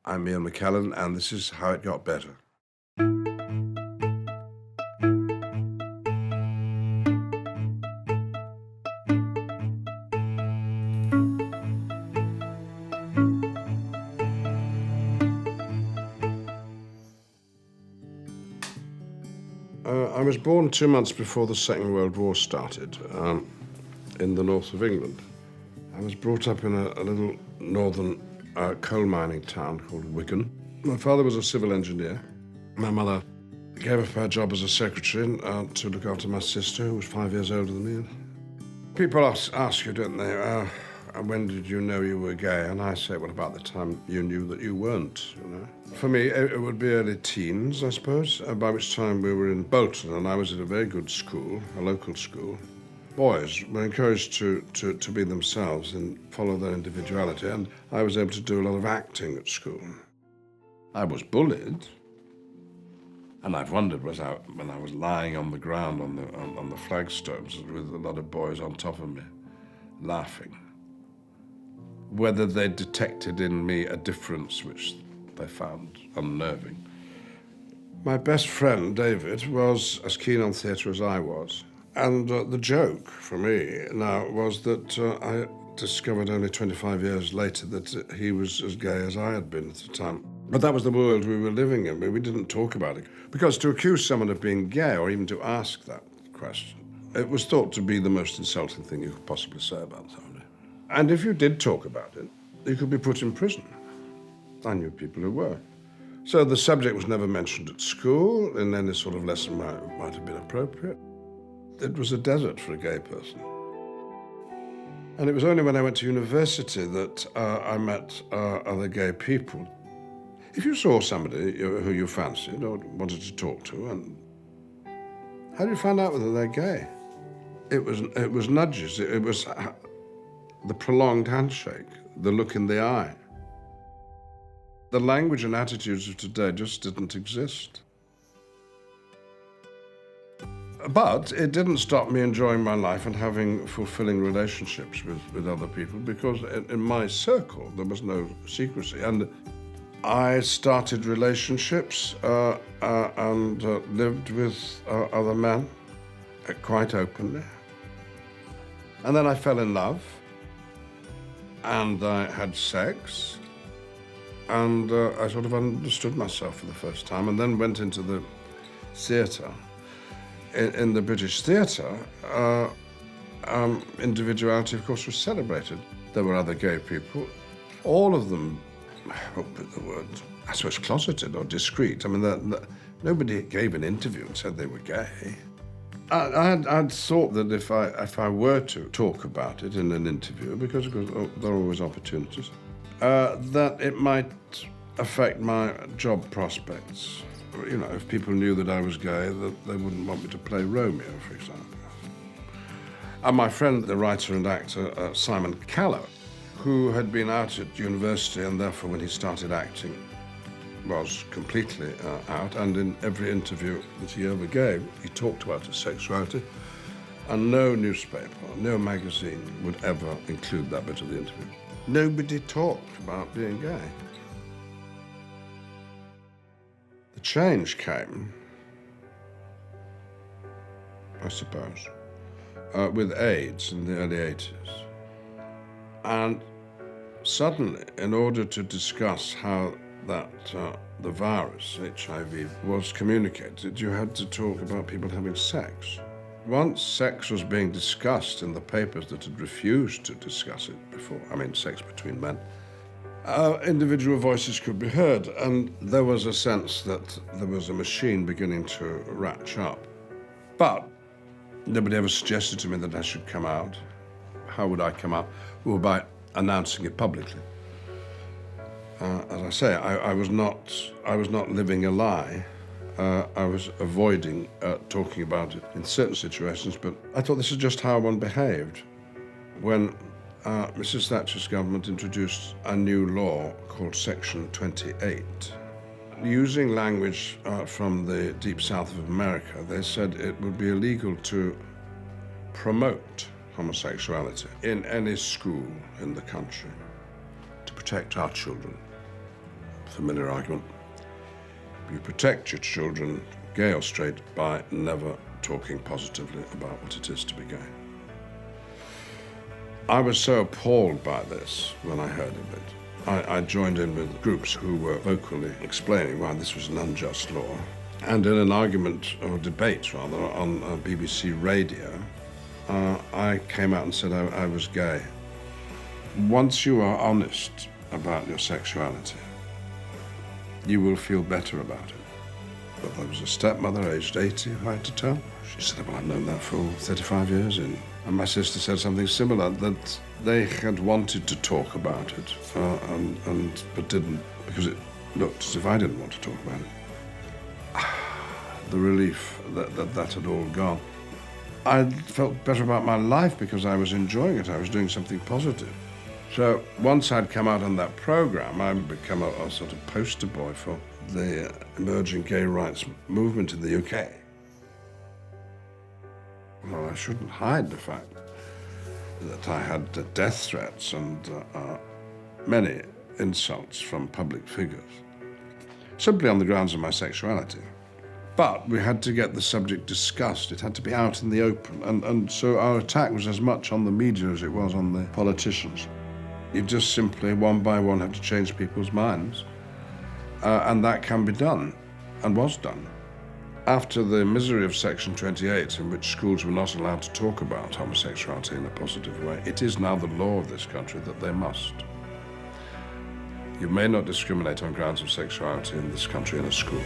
I'm Ian McKellen, and this is How It Got Better. I was born 2 months before the Second World War started in the north of England. I was brought up in a little northern coal mining town called Wigan. My father was a civil engineer. My mother gave up her job as a secretary to look after my sister, who was 5 years older than me. People ask you, don't they, when did you know you were gay? And I say, well, about the time you knew that you weren't, you know. For me, it would be early teens, I suppose, by which time we were in Bolton, and I was at a very good school, a local school. Boys were encouraged to be themselves and follow their individuality, and I was able to do a lot of acting at school. I was bullied, and I've wondered when I was lying on the ground on the flagstones with a lot of boys on top of me, laughing, whether they detected in me a difference which they found unnerving. My best friend, David, was as keen on theatre as I was. And the joke for me now was that I discovered only 25 years later that he was as gay as I had been at the time. But that was the world we were living in. We didn't talk about it. Because to accuse someone of being gay, or even to ask that question, it was thought to be the most insulting thing you could possibly say about somebody. And if you did talk about it, you could be put in prison. I knew people who were. So the subject was never mentioned at school, in any sort of lesson might have been appropriate. It was a desert for a gay person. And it was only when I went to university that I met other gay people. If you saw somebody who you fancied or wanted to talk to, and how do you find out whether they're gay? It was nudges. It was the prolonged handshake, the look in the eye. The language and attitudes of today just didn't exist. But it didn't stop me enjoying my life and having fulfilling relationships with other people, because in my circle there was no secrecy. And I started relationships and lived with other men quite openly. And then I fell in love, and I had sex, and I sort of understood myself for the first time, and then went into the theatre. In the British theatre, individuality, of course, was celebrated. There were other gay people, all of them, what would the word, I suppose, closeted or discreet. I mean, nobody gave an interview and said they were gay. I'd thought that if I were to talk about it in an interview, because of course there are always opportunities, that it might affect my job prospects. You know, if people knew that I was gay, that they wouldn't want me to play Romeo, for example. And my friend, the writer and actor Simon Callow, who had been out at university and therefore when he started acting was completely out, and in every interview that he ever gave, he talked about his sexuality, and no newspaper, no magazine would ever include that bit of the interview. Nobody talked about being gay. The change came, I suppose, with AIDS in the early 80s. And suddenly, in order to discuss how the virus, HIV, was communicated, you had to talk about people having sex. Once sex was being discussed in the papers that had refused to discuss it before, I mean sex between men, individual voices could be heard, and there was a sense that there was a machine beginning to ratch up. But nobody ever suggested to me that I should come out. How would I come out? Well, by announcing it publicly. As I say, I was not living a lie. I was avoiding talking about it in certain situations, but I thought this is just how one behaved. When Mrs. Thatcher's government introduced a new law called Section 28. Using language from the deep south of America, they said it would be illegal to promote homosexuality in any school in the country to protect our children familiar argument. You protect your children, gay or straight, by never talking positively about what it is to be gay. I was so appalled by this when I heard of it. I joined in with groups who were vocally explaining why this was an unjust law. And in an argument, or debate rather, on BBC radio, I came out and said I was gay. Once you are honest about your sexuality, you will feel better about it. But there was a stepmother, aged 80, who I had to tell. She said, well, I've known that for 35 years. And my sister said something similar, that they had wanted to talk about it, but didn't, because it looked as if I didn't want to talk about it. The relief that had all gone. I felt better about my life because I was enjoying it. I was doing something positive. So once I'd come out on that program, I'd become a sort of poster boy for the emerging gay rights movement in the UK. Well, I shouldn't hide the fact that I had death threats and many insults from public figures, simply on the grounds of my sexuality. But we had to get the subject discussed. It had to be out in the open. And so our attack was as much on the media as it was on the politicians. You just simply, one by one, have to change people's minds. And that can be done, and was done. After the misery of Section 28, in which schools were not allowed to talk about homosexuality in a positive way, it is now the law of this country that they must. You may not discriminate on grounds of sexuality in this country in a school.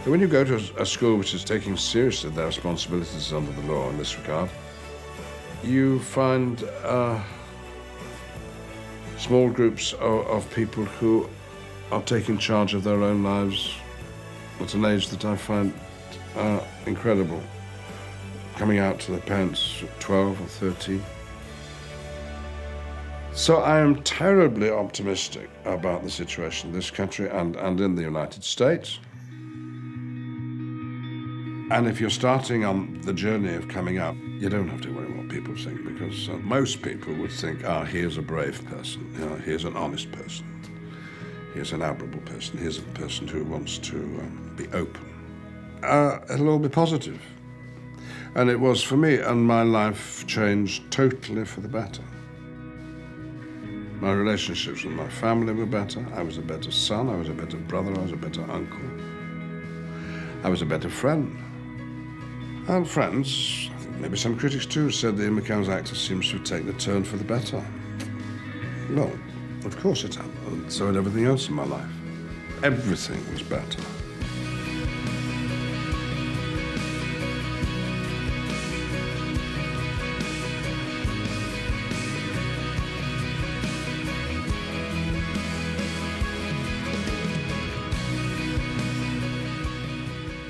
But when you go to a school which is taking seriously their responsibilities under the law in this regard, you find small groups of people who are taking charge of their own lives at an age that I find incredible, coming out to their parents at 12 or 13. So I am terribly optimistic about the situation in this country and in the United States. And if you're starting on the journey of coming out, you don't have to worry what people think, because most people would think, here's a brave person, here's an honest person, here's an admirable person, here's a person who wants to be open. It'll all be positive. And it was for me, and my life changed totally for the better. My relationships with my family were better. I was a better son, I was a better brother, I was a better uncle. I was a better friend. And friends, I think maybe some critics too, said that Ian McKellen's actor seems to have taken a turn for the better. Well, of course it had, and so had everything else in my life. Everything was better.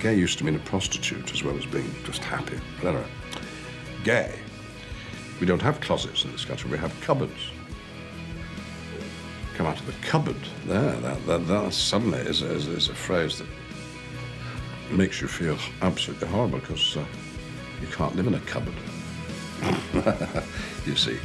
Gay used to mean a prostitute as well as being just happy. But anyway, gay. We don't have closets in this country, we have cupboards. Come out of the cupboard there, that suddenly is a phrase that makes you feel absolutely horrible, because you can't live in a cupboard. You see.